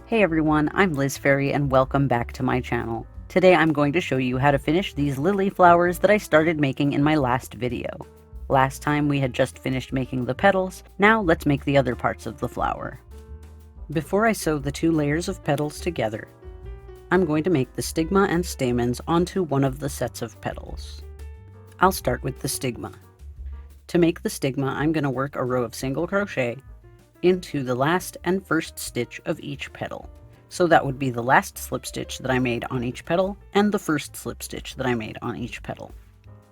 Hey everyone, I'm Liz Fairy and welcome back to my channel. Today I'm going to show you how to finish these lily flowers that I started making in my last video. Last time we had just finished making the petals, now let's make the other parts of the flower. Before I sew the two layers of petals together, I'm going to make the stigma and stamens onto one of the sets of petals. I'll start with the stigma. To make the stigma, I'm going to work a row of single crochet into the last and first stitch of each petal. So that would be the last slip stitch that I made on each petal and the first slip stitch that I made on each petal.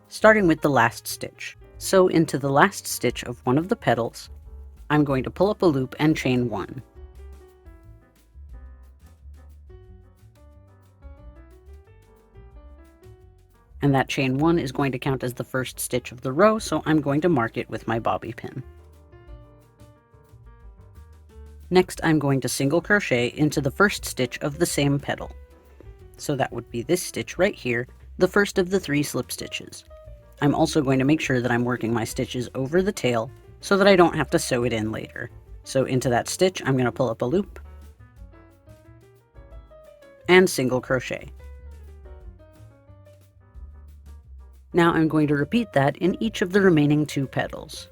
Starting with the last stitch. Sew into the last stitch of one of the petals. I'm going to pull up a loop and chain one. And that chain one is going to count as the first stitch of the row, so I'm going to mark it with my bobby pin. Next, I'm going to single crochet into the first stitch of the same petal. So that would be this stitch right here, the first of the 3 slip stitches. I'm also going to make sure that I'm working my stitches over the tail so that I don't have to sew it in later. So into that stitch, I'm going to pull up a loop and single crochet. Now I'm going to repeat that in each of the remaining 2 petals.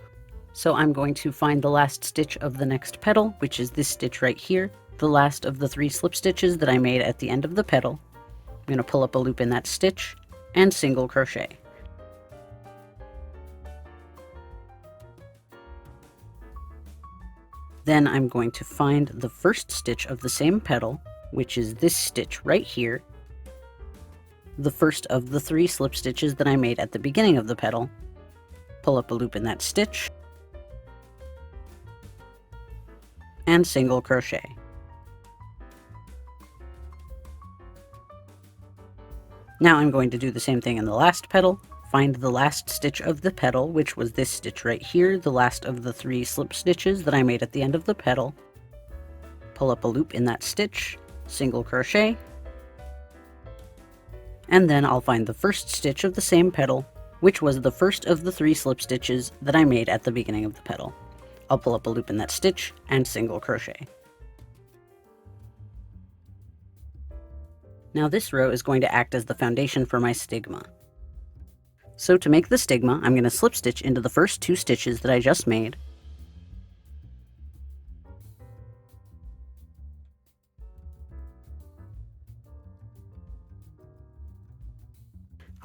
So I'm going to find the last stitch of the next petal, which is this stitch right here, the last of the 3 slip stitches that I made at the end of the petal. I'm going to pull up a loop in that stitch and single crochet. Then I'm going to find the first stitch of the same petal, which is this stitch right here, the first of the 3 slip stitches that I made at the beginning of the petal. Pull up a loop in that stitch and single crochet. Now I'm going to do the same thing in the last petal. Find the last stitch of the petal, which was this stitch right here, the last of the 3 slip stitches that I made at the end of the petal. Pull up a loop in that stitch, single crochet, and then I'll find the first stitch of the same petal, which was the first of the 3 slip stitches that I made at the beginning of the petal. I'll pull up a loop in that stitch and single crochet. Now this row is going to act as the foundation for my stigma. So to make the stigma, I'm going to slip stitch into the first 2 stitches that I just made.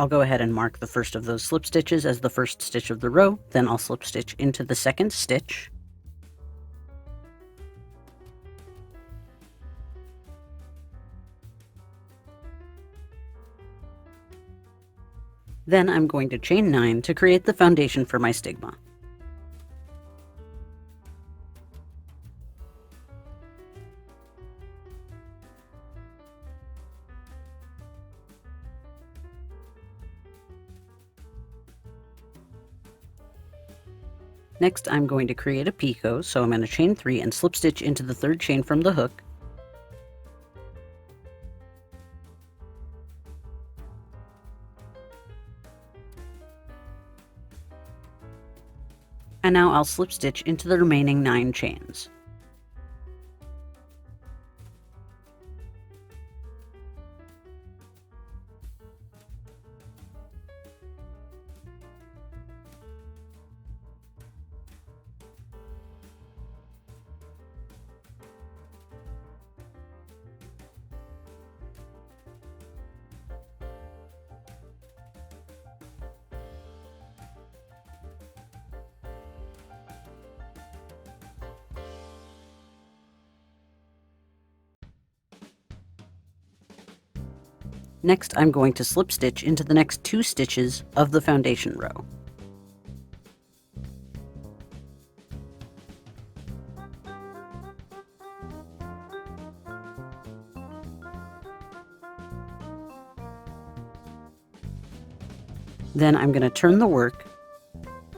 I'll go ahead and mark the first of those slip stitches as the first stitch of the row, then I'll slip stitch into the second stitch. Then I'm going to chain 9 to create the foundation for my stigma. Next, I'm going to create a picot, so I'm going to chain 3 and slip stitch into the 3rd chain from the hook. And now I'll slip stitch into the remaining 9 chains. Next, I'm going to slip stitch into the next 2 stitches of the foundation row. Then I'm going to turn the work,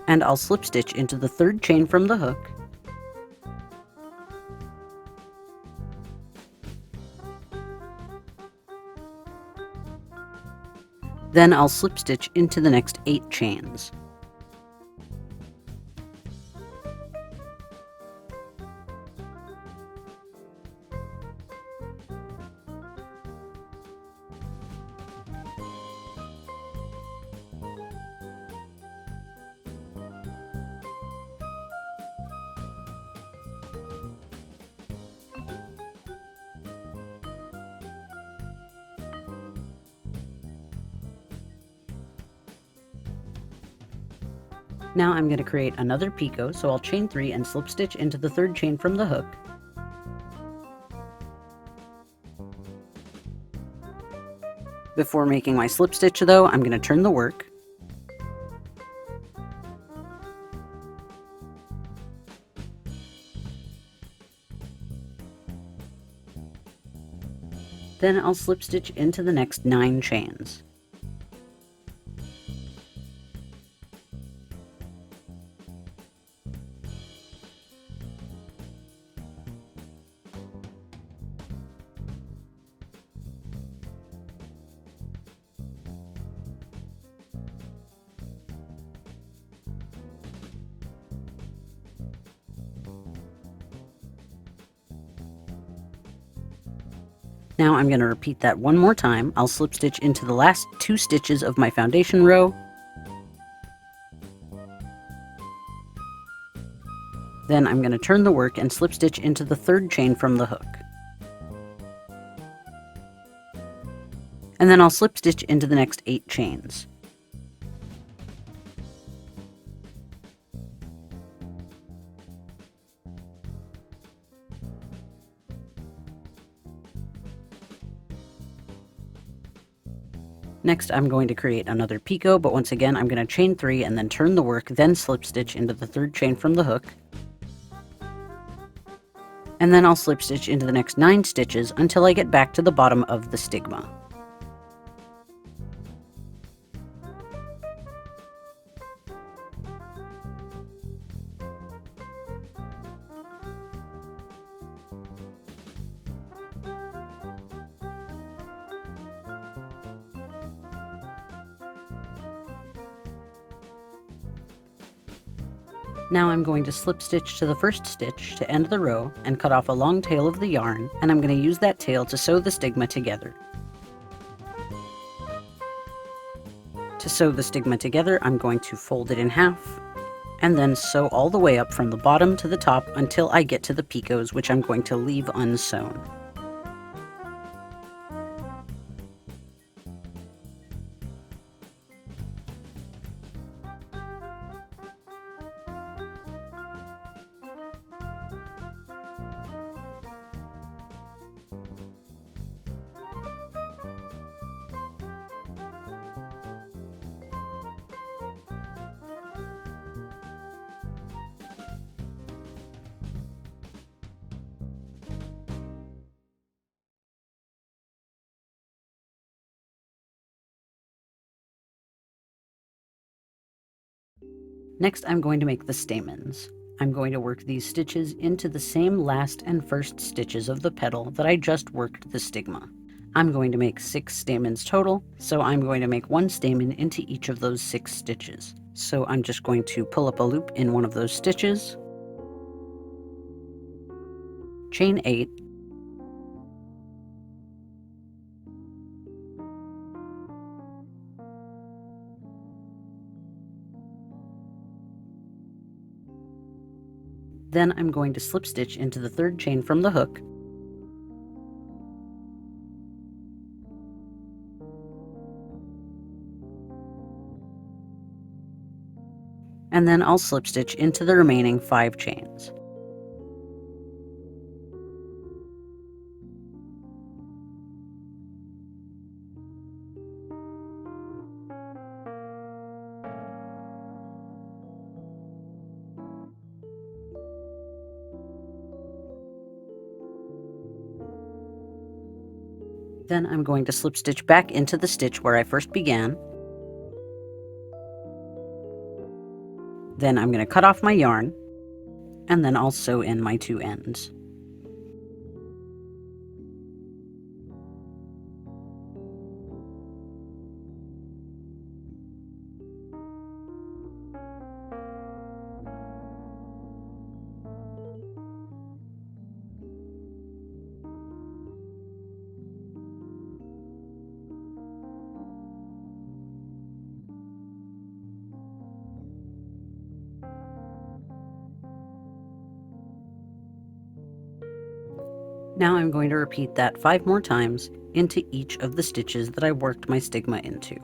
and I'll slip stitch into the 3rd chain from the hook. Then I'll slip stitch into the next 8 chains. Now I'm going to create another picot, so I'll chain 3 and slip stitch into the third chain from the hook. Before making my slip stitch though, I'm going to turn the work. Then I'll slip stitch into the next 9 chains. Now I'm going to repeat that one more time. I'll slip stitch into the last 2 stitches of my foundation row. Then I'm going to turn the work and slip stitch into the third chain from the hook. And then I'll slip stitch into the next 8 chains. Next, I'm going to create another picot, but once again, I'm going to chain 3 and then turn the work, then slip stitch into the third chain from the hook. And then I'll slip stitch into the next 9 stitches until I get back to the bottom of the stigma. Now I'm going to slip stitch to the first stitch to end the row and cut off a long tail of the yarn, and I'm going to use that tail to sew the stigma together. To sew the stigma together, I'm going to fold it in half and then sew all the way up from the bottom to the top until I get to the picots, which I'm going to leave unsewn. Next, I'm going to make the stamens. I'm going to work these stitches into the same last and first stitches of the petal that I just worked the stigma. I'm going to make 6 stamens total, so I'm going to make 1 stamen into each of those 6 stitches. So I'm just going to pull up a loop in one of those stitches, chain 8, then I'm going to slip stitch into the third chain from the hook, and then I'll slip stitch into the remaining 5 chains. Then I'm going to slip stitch back into the stitch where I first began. Then I'm going to cut off my yarn, and then I'll sew in my 2 ends. Now I'm going to repeat that 5 more times into each of the stitches that I worked my stigma into.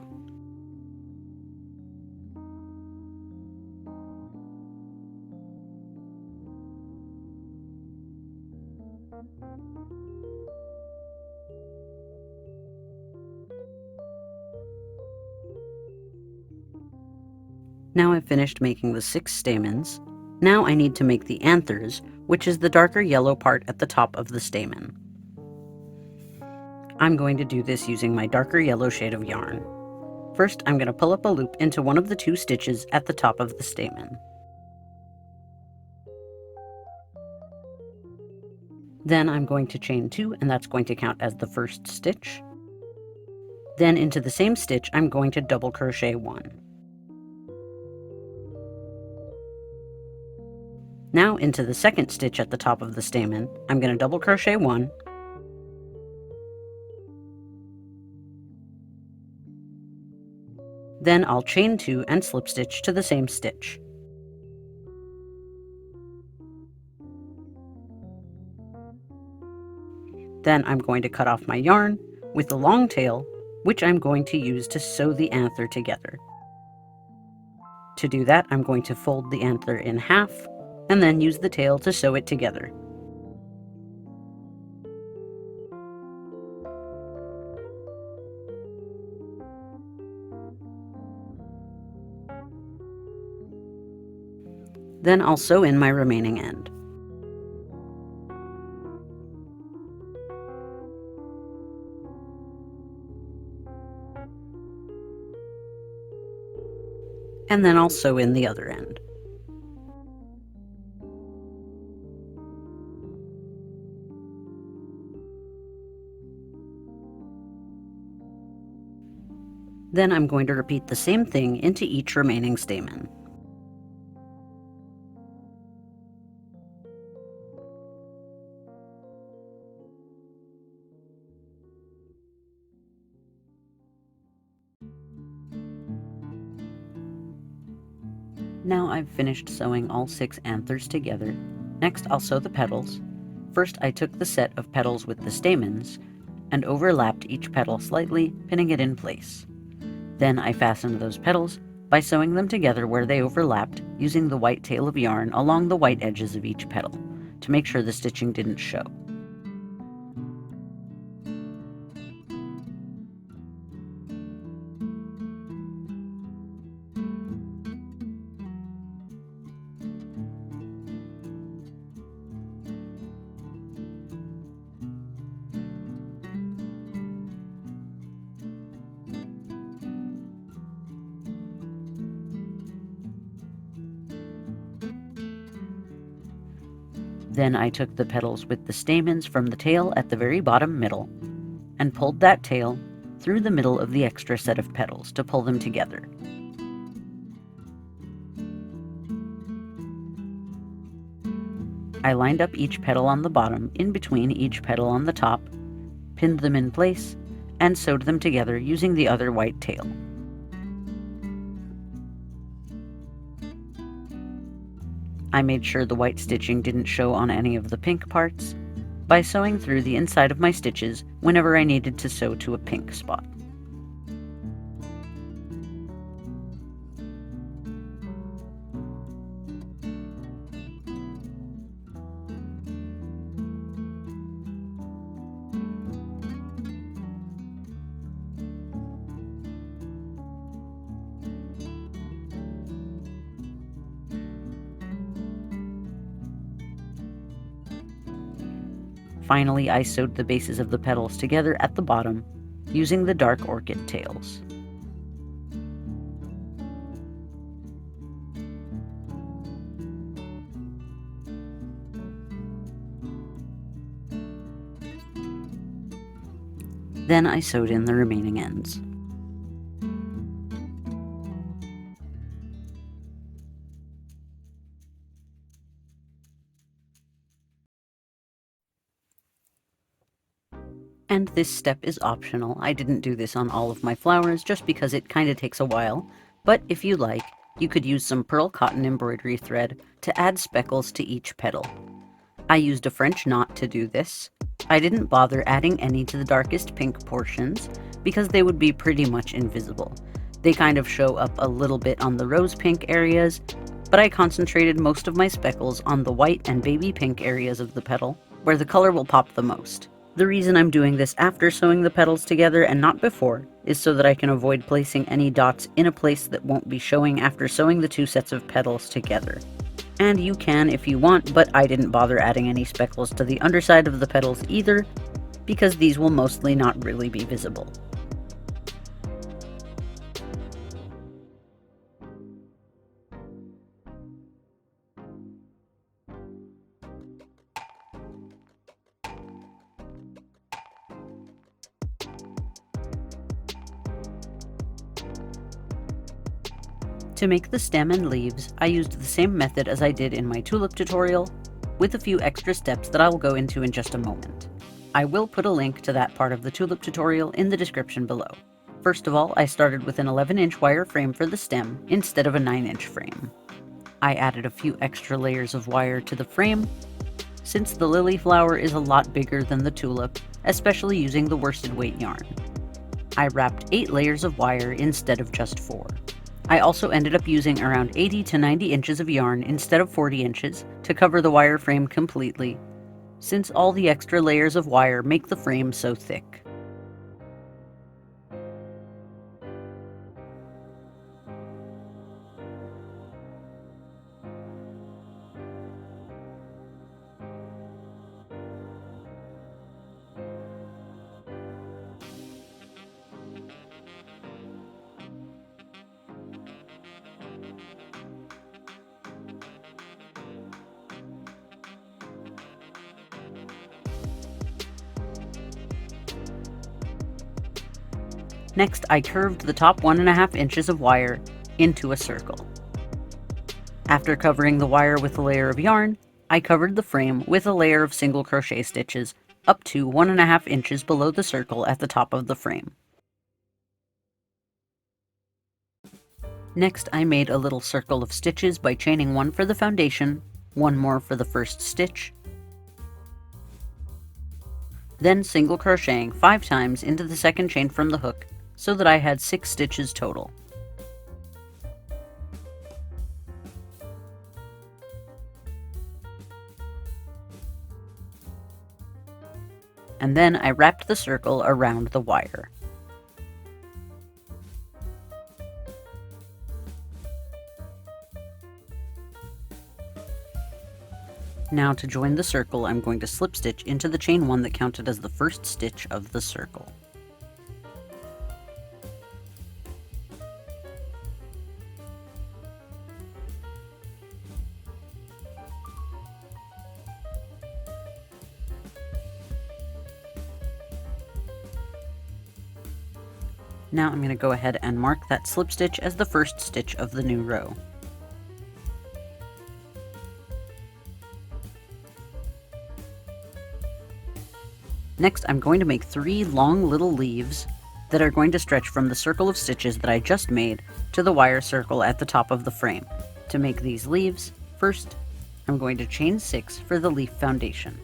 Now I've finished making the 6 stamens. Now I need to make the anthers, which is the darker yellow part at the top of the stamen. I'm going to do this using my darker yellow shade of yarn. First, I'm going to pull up a loop into one of the 2 stitches at the top of the stamen. Then I'm going to chain 2, and that's going to count as the first stitch. Then into the same stitch, I'm going to double crochet 1. Now into the second stitch at the top of the stamen, I'm going to double crochet 1. Then I'll chain 2 and slip stitch to the same stitch. Then I'm going to cut off my yarn with the long tail, which I'm going to use to sew the anther together. To do that, I'm going to fold the anther in half, and then use the tail to sew it together. Then I'll sew in my remaining end. And then I'll sew in the other end. Then I'm going to repeat the same thing into each remaining stamen. Now I've finished sewing all 6 anthers together. Next I'll sew the petals. First I took the set of petals with the stamens and overlapped each petal slightly, pinning it in place. Then I fastened those petals by sewing them together where they overlapped, using the white tail of yarn along the white edges of each petal to make sure the stitching didn't show. Then I took the petals with the stamens from the tail at the very bottom middle and pulled that tail through the middle of the extra set of petals to pull them together. I lined up each petal on the bottom in between each petal on the top, pinned them in place, and sewed them together using the other white tail. I made sure the white stitching didn't show on any of the pink parts by sewing through the inside of my stitches whenever I needed to sew to a pink spot. Finally, I sewed the bases of the petals together at the bottom, using the dark orchid tails. Then I sewed in the remaining ends. And this step is optional. I didn't do this on all of my flowers just because it kind of takes a while, but if you like, you could use some pearl cotton embroidery thread to add speckles to each petal. I used a French knot to do this. I didn't bother adding any to the darkest pink portions because they would be pretty much invisible. They kind of show up a little bit on the rose pink areas, but I concentrated most of my speckles on the white and baby pink areas of the petal, where the color will pop the most. The reason I'm doing this after sewing the petals together and not before is so that I can avoid placing any dots in a place that won't be showing after sewing the two sets of petals together. And you can if you want, but I didn't bother adding any speckles to the underside of the petals either, because these will mostly not really be visible. To make the stem and leaves, I used the same method as I did in my tulip tutorial, with a few extra steps that I will go into in just a moment. I will put a link to that part of the tulip tutorial in the description below. First of all, I started with an 11-inch wire frame for the stem instead of a 9-inch frame. I added a few extra layers of wire to the frame, since the lily flower is a lot bigger than the tulip, especially using the worsted weight yarn. I wrapped 8 layers of wire instead of just 4. I also ended up using around 80 to 90 inches of yarn instead of 40 inches to cover the wire frame completely, since all the extra layers of wire make the frame so thick. Next, I curved the top 1.5 inches of wire into a circle. After covering the wire with a layer of yarn, I covered the frame with a layer of single crochet stitches up to 1.5 inches below the circle at the top of the frame. Next, I made a little circle of stitches by chaining one for the foundation, one more for the first stitch, then single crocheting 5 times into the second chain from the hook, so that I had 6 stitches total. And then I wrapped the circle around the wire. Now to join the circle, I'm going to slip stitch into the chain 1 that counted as the first stitch of the circle. Now I'm going to go ahead and mark that slip stitch as the first stitch of the new row. Next, I'm going to make 3 long little leaves that are going to stretch from the circle of stitches that I just made to the wire circle at the top of the frame. To make these leaves, first, I'm going to chain 6 for the leaf foundation.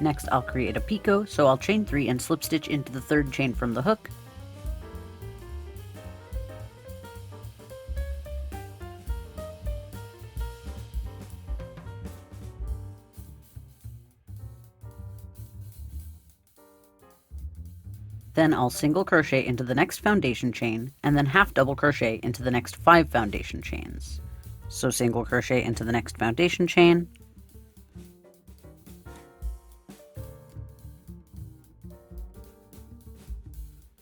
Next, I'll create a picot, so I'll chain 3 and slip stitch into the third chain from the hook. Then I'll single crochet into the next foundation chain, and then half double crochet into the next 5 foundation chains. So single crochet into the next foundation chain,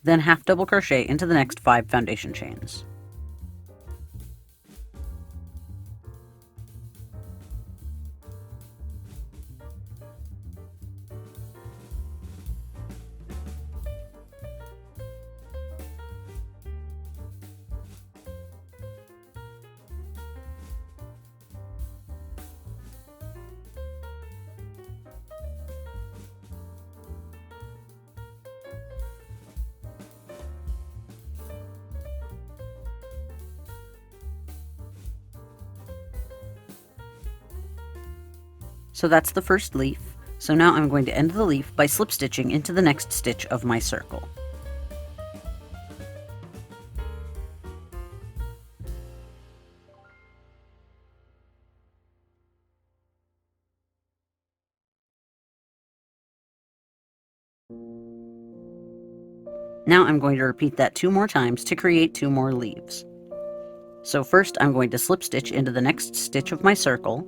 then half double crochet into the next 5 foundation chains. So that's the first leaf. So now I'm going to end the leaf by slip stitching into the next stitch of my circle. Now I'm going to repeat that 2 more times to create 2 more leaves. So first I'm going to slip stitch into the next stitch of my circle,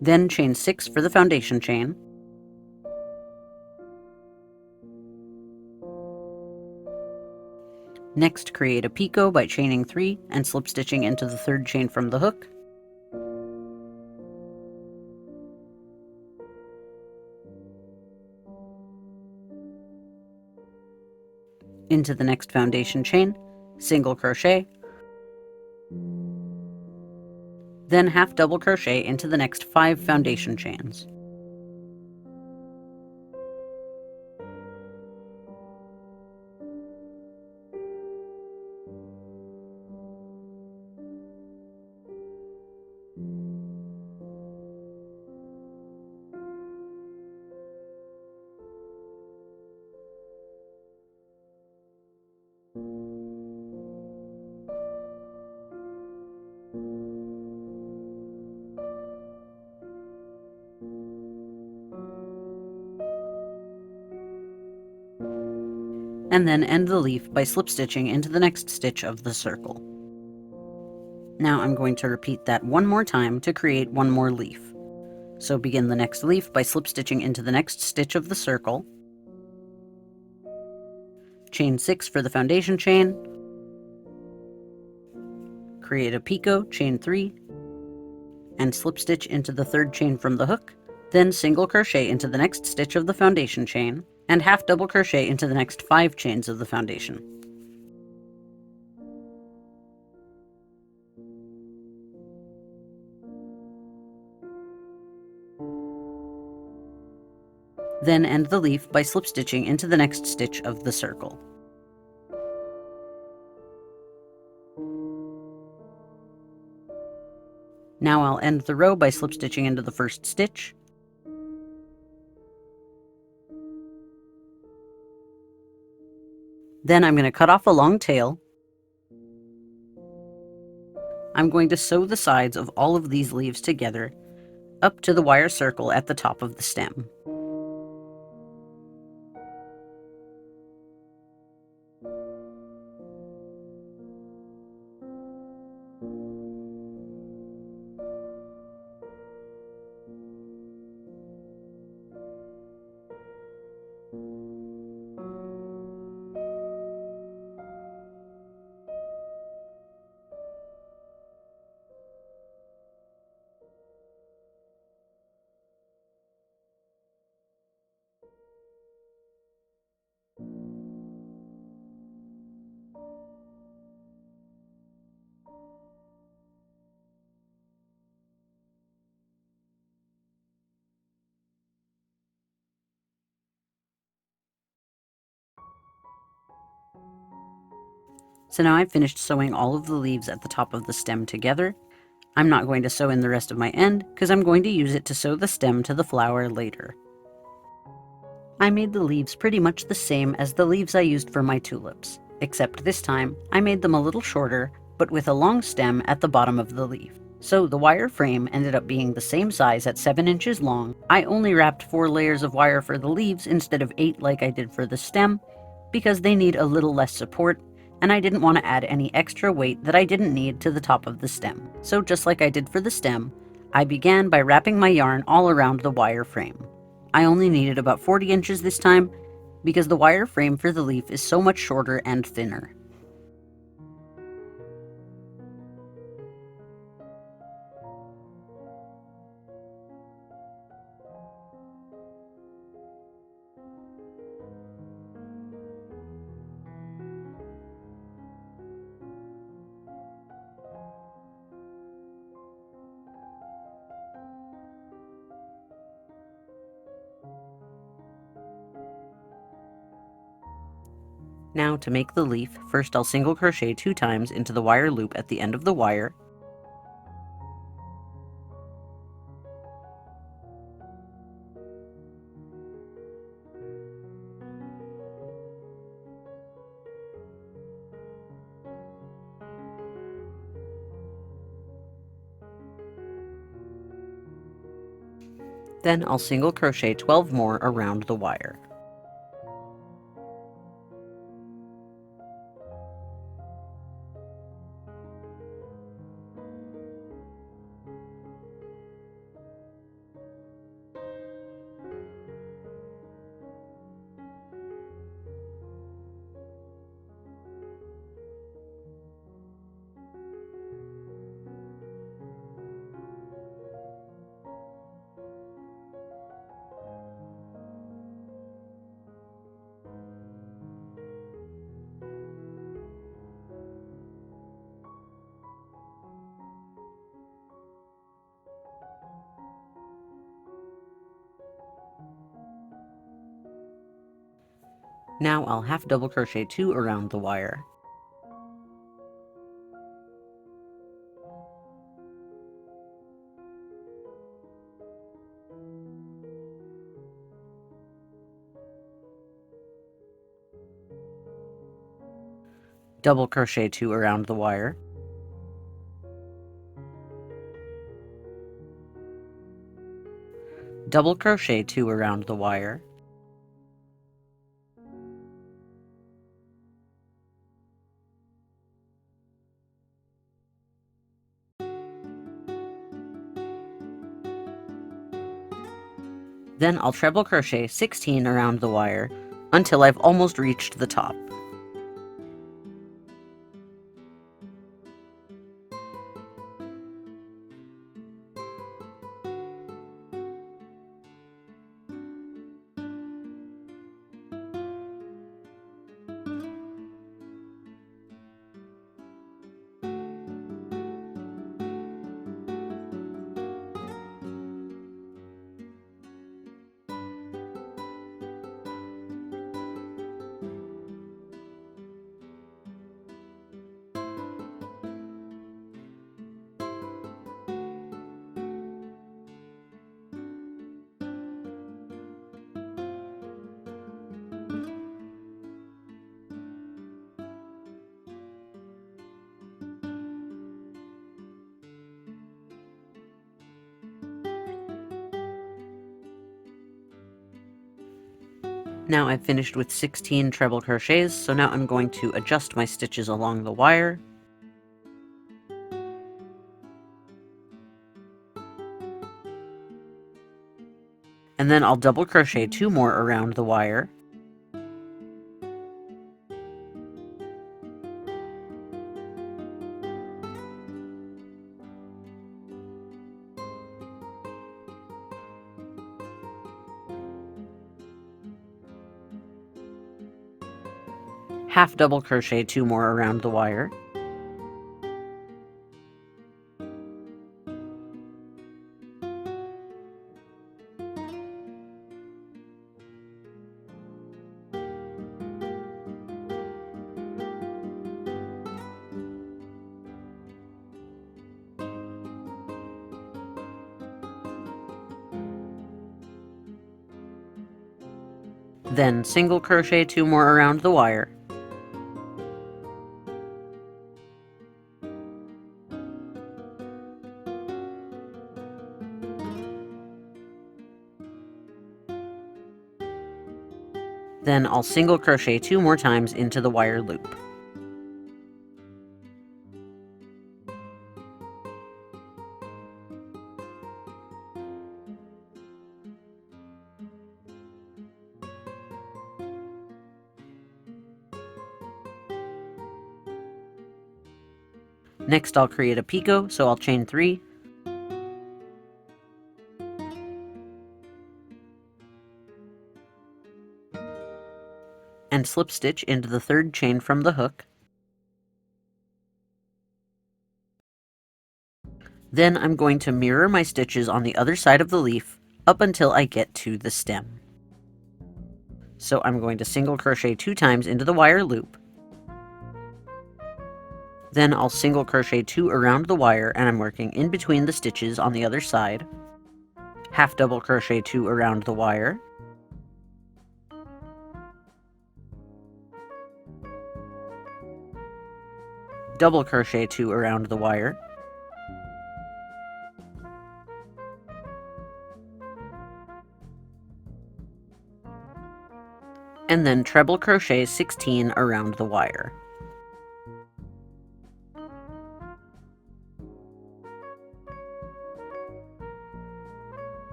then chain 6 for the foundation chain, next create a picot by chaining 3 and slip stitching into the 3rd chain from the hook, into the next foundation chain, single crochet, then half double crochet into the next 5 foundation chains. And then end the leaf by slip stitching into the next stitch of the circle. Now I'm going to repeat that 1 more time to create 1 more leaf. So begin the next leaf by slip stitching into the next stitch of the circle, chain 6 for the foundation chain, create a picot, chain 3, and slip stitch into the 3rd chain from the hook, then single crochet into the next stitch of the foundation chain, and half double crochet into the next 5 chains of the foundation. Then end the leaf by slip stitching into the next stitch of the circle. Now I'll end the row by slip stitching into the 1st stitch, then I'm going to cut off a long tail. I'm going to sew the sides of all of these leaves together up to the wire circle at the top of the stem. So now I've finished sewing all of the leaves at the top of the stem together. I'm not going to sew in the rest of my end because I'm going to use it to sew the stem to the flower later. I made the leaves pretty much the same as the leaves I used for my tulips, except this time I made them a little shorter, but with a long stem at the bottom of the leaf. So the wire frame ended up being the same size at 7 inches long. I only wrapped 4 layers of wire for the leaves instead of 8 like I did for the stem, because they need a little less support, and I didn't want to add any extra weight that I didn't need to the top of the stem. So just like I did for the stem, I began by wrapping my yarn all around the wire frame. I only needed about 40 inches this time, because the wire frame for the leaf is so much shorter and thinner. Now to make the leaf, first I'll single crochet 2 times into the wire loop at the end of the wire, Then I'll single crochet 12 more around the wire. Now I'll half double crochet 2 around the wire. Double crochet 2 around the wire. Double crochet 2 around the wire. Then I'll treble crochet 16 around the wire until I've almost reached the top. Now I've finished with 16 treble crochets, so now I'm going to adjust my stitches along the wire. And then I'll double crochet 2 more around the wire. Half double crochet 2 more around the wire. Then single crochet 2 more around the wire. Then I'll single crochet 2 more times into the wire loop. Next I'll create a picot, so I'll chain 3. And slip stitch into the third chain from the hook. Then I'm going to mirror my stitches on the other side of the leaf up until I get to the stem. So I'm going to single crochet 2 times into the wire loop. Then I'll single crochet 2 around the wire, and I'm working in between the stitches on the other side. Half double crochet 2 around the wire. Double crochet 2 around the wire. and then treble crochet 16 around the wire.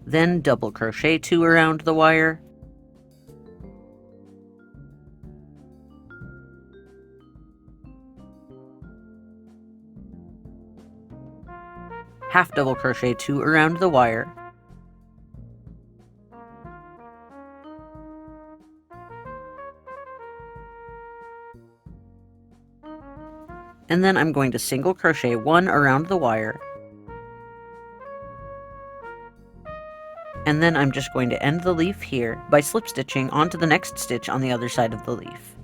Then double crochet 2 around the wire, half double crochet 2 around the wire, and then I'm going to single crochet 1 around the wire, and then I'm just going to end the leaf here by slip stitching onto the next stitch on the other side of the leaf.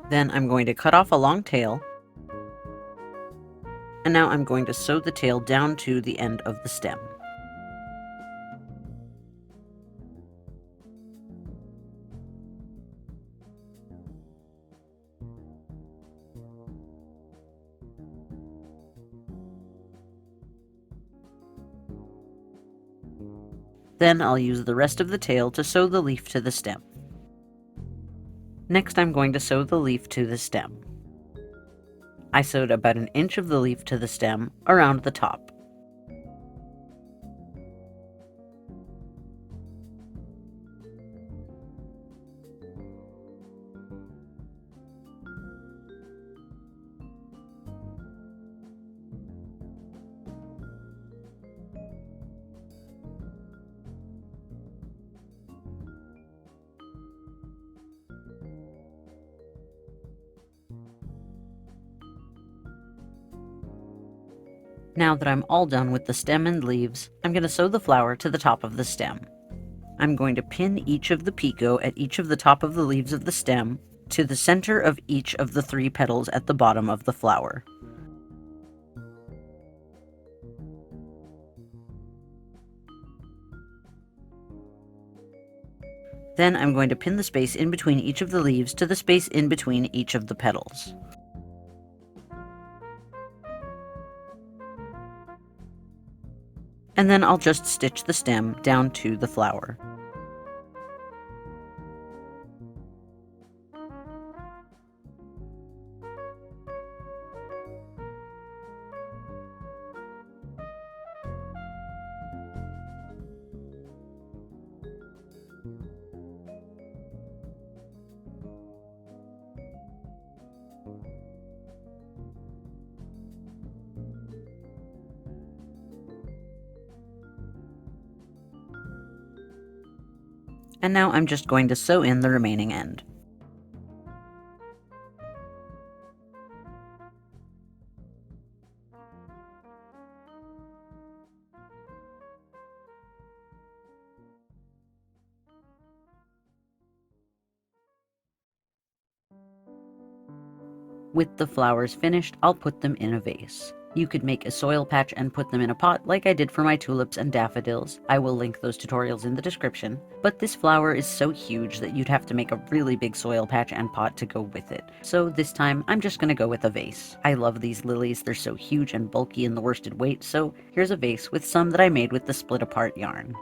Then I'm going to cut off a long tail, and now I'm going to sew the tail down to the end of the stem. Then I'll use the rest of the tail to sew the leaf to the stem. Next I'm going to sew the leaf to the stem. I sewed about 1 inch of the leaf to the stem around the top. Now that I'm all done with the stem and leaves, I'm going to sew the flower to the top of the stem. I'm going to pin each of the picot at each of the top of the leaves of the stem to the center of each of the 3 petals at the bottom of the flower. Then I'm going to pin the space in between each of the leaves to the space in between each of the petals. And then I'll just stitch the stem down to the flower. And now I'm just going to sew in the remaining end. With the flowers finished, I'll put them in a vase. You could make a soil patch and put them in a pot like I did for my tulips and daffodils. I will link those tutorials in the description. But this flower is so huge that you'd have to make a really big soil patch and pot to go with it. So this time, I'm just gonna go with a vase. I love these lilies, they're so huge and bulky in the worsted weight, so here's a vase with some that I made with the split apart yarn.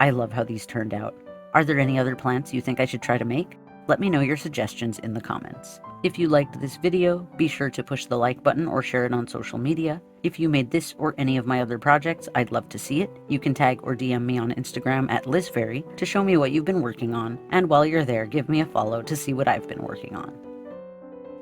I love how these turned out. Are there any other plants you think I should try to make? Let me know your suggestions in the comments. If you liked this video, be sure to push the like button or share it on social media. If you made this or any of my other projects, I'd love to see it. You can tag or DM me on Instagram at LizFairy to show me what you've been working on, and while you're there, give me a follow to see what I've been working on.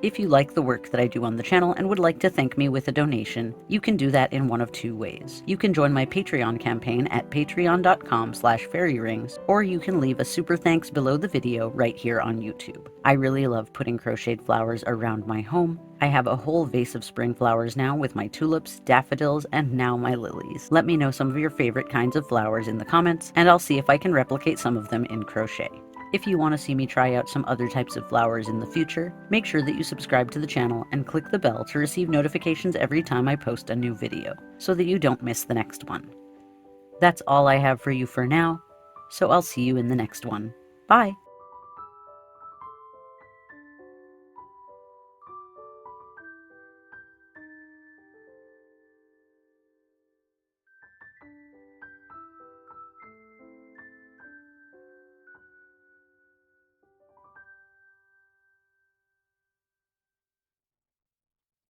If you like the work that I do on the channel and would like to thank me with a donation, you can do that in one of 2 ways. You can join my Patreon campaign at patreon.com/fairyrings, or you can leave a super thanks below the video right here on YouTube. I really love putting crocheted flowers around my home. I have a whole vase of spring flowers now with my tulips, daffodils, and now my lilies. Let me know some of your favorite kinds of flowers in the comments, and I'll see if I can replicate some of them in crochet. If you want to see me try out some other types of flowers in the future, make sure that you subscribe to the channel and click the bell to receive notifications every time I post a new video, so that you don't miss the next one. That's all I have for you for now, so I'll see you in the next one. Bye!